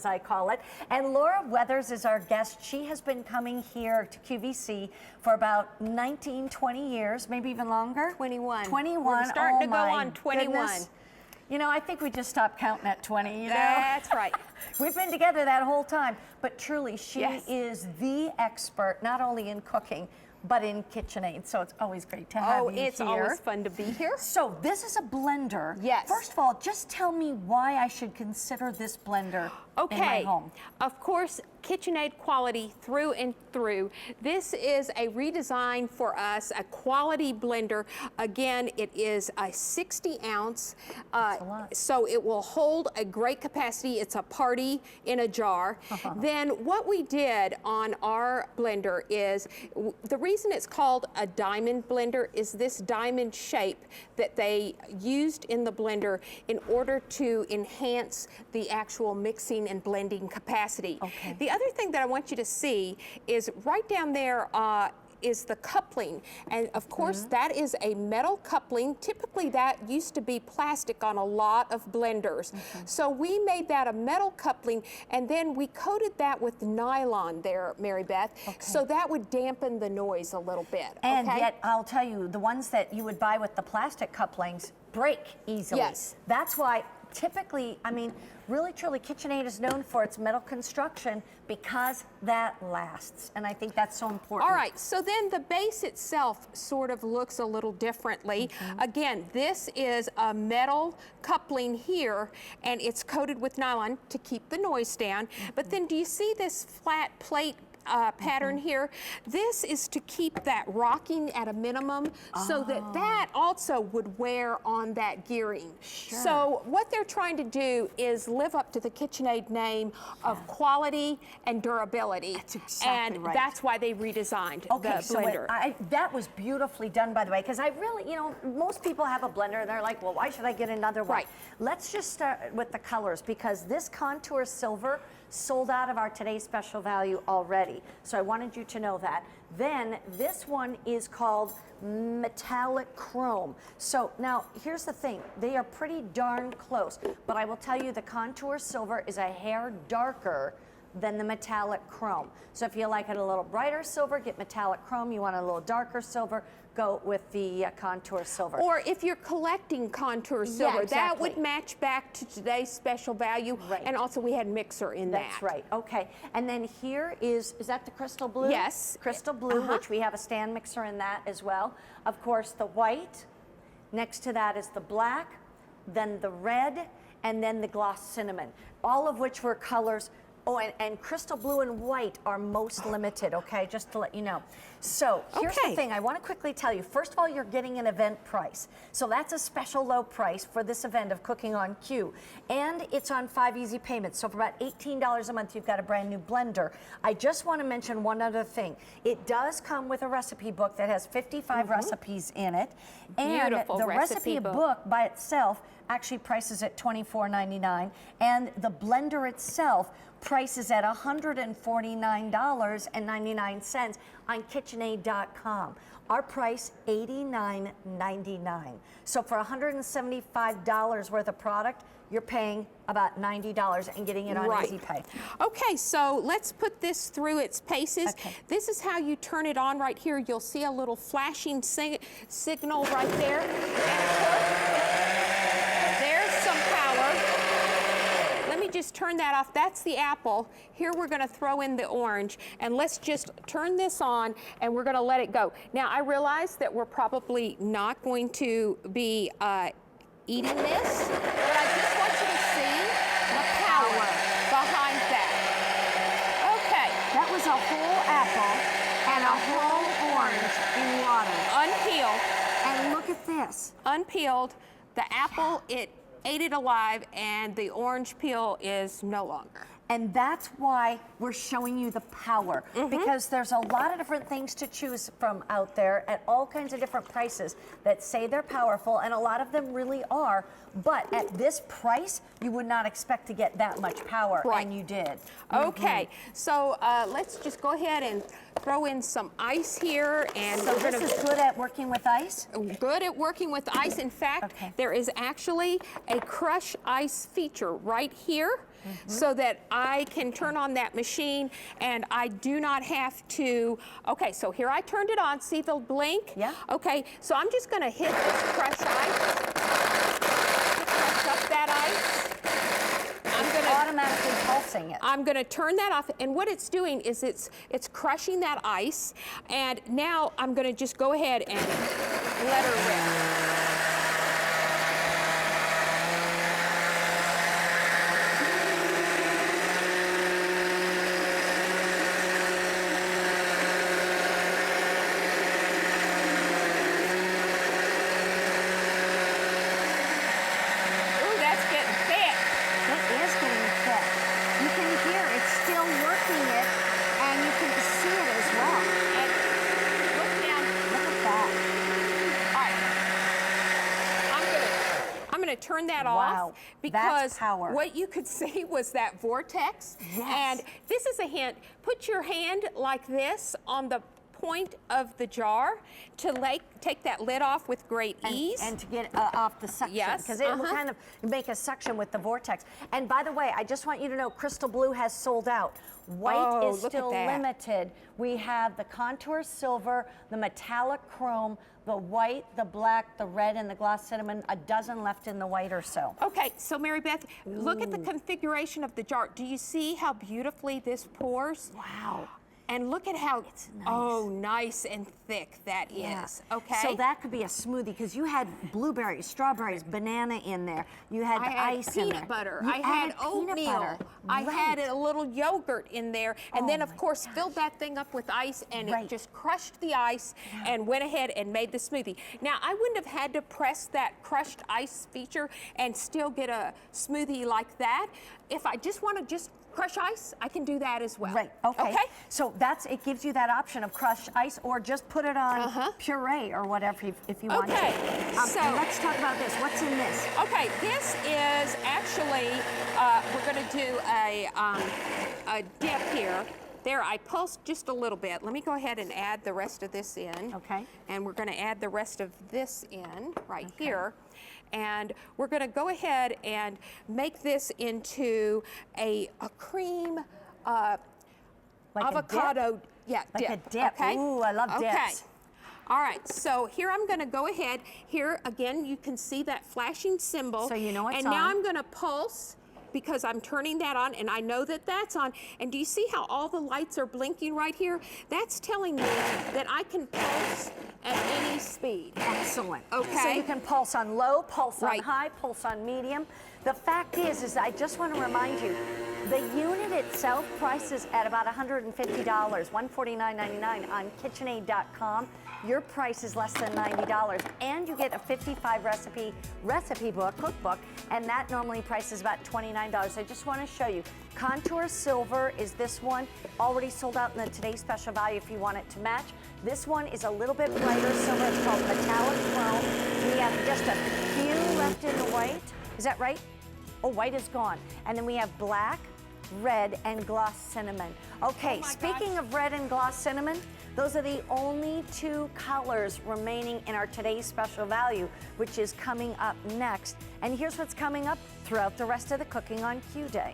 as I call it. And Laura Weathers is our guest. She has been coming here to QVC for about 19, 20 years, maybe even longer. 21. 21. We're starting to go my on 21. goodness. You know, I think we just stopped counting at 20, you know? That's right. We've been together that whole time, but truly she Yes. is the expert, not only in cooking, but in KitchenAid. So it's always great to have you here. Oh, it's always fun to be here. So this is a blender. Yes. First of all, just tell me why I should consider this blender in my home. Of course, KitchenAid quality through and through. This is a redesign for us, a quality blender. Again, it is a 60 ounce, That's a lot. so it will hold a great capacity. It's a party in a jar. Then what we did on our blender is, the reason it's called a diamond blender is this diamond shape that they used in the blender in order to enhance the actual mixing and blending capacity. Okay. The other thing that I want you to see is right down there is the coupling. And of course, that is a metal coupling. Typically, that used to be plastic on a lot of blenders. So we made that a metal coupling, and then we coated that with nylon there, Mary Beth, so that would dampen the noise a little bit. And yet, I'll tell you, the ones that you would buy with the plastic couplings break easily. Yes. That's why typically, I mean, really truly, KitchenAid is known for its metal construction because that lasts. And I think that's so important. All right, so then the base itself sort of looks a little differently. Again, this is a metal coupling here, and it's coated with nylon to keep the noise down. But then do you see this flat plate pattern here? This is to keep that rocking at a minimum so that that also would wear on that gearing. So what they're trying to do is live up to the KitchenAid name of quality and durability. That's exactly and right. that's why they redesigned the blender. That was beautifully done, by the way, because I really, you know, most people have a blender and they're like, well, why should I get another one? Right. Let's just start with the colors, because this contour silver sold out of our today's special value already. So I wanted you to know that. Then this one is called metallic chrome. So now here's the thing, they are pretty darn close, but I will tell you the contour silver is a hair darker than the metallic chrome. So if you like it a little brighter silver, get metallic chrome. You want a little darker silver, go with the contour silver. Or if you're collecting contour silver, exactly. that would match back to today's special value. Right. And also we had mixer in that. That's right, okay. And then here is that the crystal blue? Yes. Crystal blue, which we have a stand mixer in that as well. Of course, the white. Next to that is the black, then the red, and then the gloss cinnamon, all of which were colors. Oh, and crystal blue and white are most limited, okay, just to let you know. So here's the thing, I want to quickly tell you. First of all, you're getting an event price. So that's a special low price for this event of Cooking on Q. And it's on 5 easy payments. So for about $18 a month, you've got a brand new blender. I just want to mention one other thing. It does come with a recipe book that has 55 recipes in it. And Beautiful the recipe book by itself actually prices at $24.99, and the blender itself prices at $149.99 on KitchenAid.com. Our price, $89.99. So for $175 worth of product, you're paying about $90 and getting it on Easy Pay. Okay, so let's put this through its paces. Okay. This is how you turn it on right here. You'll see a little flashing signal right there. And of course, there's some power. Let me just turn that off. That's the apple. Here we're going to throw in the orange, and let's just turn this on, and we're going to let it go. Now, I realize that we're probably not going to be eating this, but I just want you to see the power behind that. Okay. That was a whole apple and a whole orange in water. Unpeeled. And look at this. Unpeeled. The apple, it ate it alive, and the orange peel is no longer. And that's why we're showing you the power, because there's a lot of different things to choose from out there at all kinds of different prices that say they're powerful, and a lot of them really are. But at this price, you would not expect to get that much power, and you did. Okay, so let's just go ahead and throw in some ice here. And So this is good at working with ice? Good at working with ice. In fact, there is actually a crush ice feature right here. so that I can turn on that machine and I do not have to, okay, so here I turned it on, see the blink? Yeah. Okay, so I'm just gonna hit this crush ice, crush up that ice. Automatically pulsing it. I'm going to turn that off, and what it's doing is it's crushing that ice, and now I'm going to just go ahead and let her rip. Ooh, that's getting thick. It is getting thick. You can hear it's still working it, and you can see it as well. And look down. Look at that. All right. I'm gonna turn that Wow, off because that's power. what you could see was that vortex. Yes. And this is a hint. Put your hand like this on the point of the jar to take that lid off with great ease. And to get off the suction. Yes, Because it will kind of make a suction with the vortex. And by the way, I just want you to know Crystal Blue has sold out. White Oh, is look at still that. limited. We have the contour silver, the metallic chrome, the white, the black, the red, and the gloss cinnamon. A dozen left in the white or so. Okay, so Mary Beth, look at the configuration of the jar. Do you see how beautifully this pours? Wow. And look at how, nice. oh, nice and thick that is, okay? So that could be a smoothie because you had blueberries, strawberries, banana in there. You had I the had ice in there. peanut butter. You I had added peanut oatmeal. butter. I had Right. a little yogurt in there. And Oh then, my of course, filled that thing up with ice, and Right. it just crushed the ice and went ahead and made the smoothie. Now, I wouldn't have had to press that crushed ice feature and still get a smoothie like that. If I just want to just crush ice, I can do that as well. Right, okay. Okay? So it gives you that option of crushed ice or just put it on puree or whatever if you want to. Okay, so- and let's talk about this. What's in this? Okay, this is actually, we're going to do a dip here. There, I pulsed just a little bit. Let me go ahead and add the rest of this in. Okay. And we're going to add the rest of this in right here. And we're going to go ahead and make this into a cream Like avocado Like dip. a dip. Okay? Ooh, I love Okay. dips. All right, so here I'm going to go ahead. Here again, you can see that flashing symbol. So you know it's And now on. I'm going to pulse because I'm turning that on, and I know that that's on. And do you see how all the lights are blinking right here? That's telling me that I can pulse at any speed. Excellent. Okay. So you can pulse on low, pulse on Right. high, pulse on medium. The fact is I just want to remind you, the unit itself prices at about $150, $149.99 on KitchenAid.com. Your price is less than $90, and you get a 55 recipe book, cookbook, and that normally prices about $29. I just want to show you. Contour Silver is this one, already sold out in the Today's Special Value if you want it to match. This one is a little bit brighter silver. It's called Metallic Chrome. We have just a few left in the white. Is that right? Oh, white is gone. And then we have black, red, and gloss cinnamon. Okay, Oh my speaking gosh. of red and gloss cinnamon, those are the only two colors remaining in our Today's Special Value, which is coming up next. And here's what's coming up throughout the rest of the Cooking on Q Day.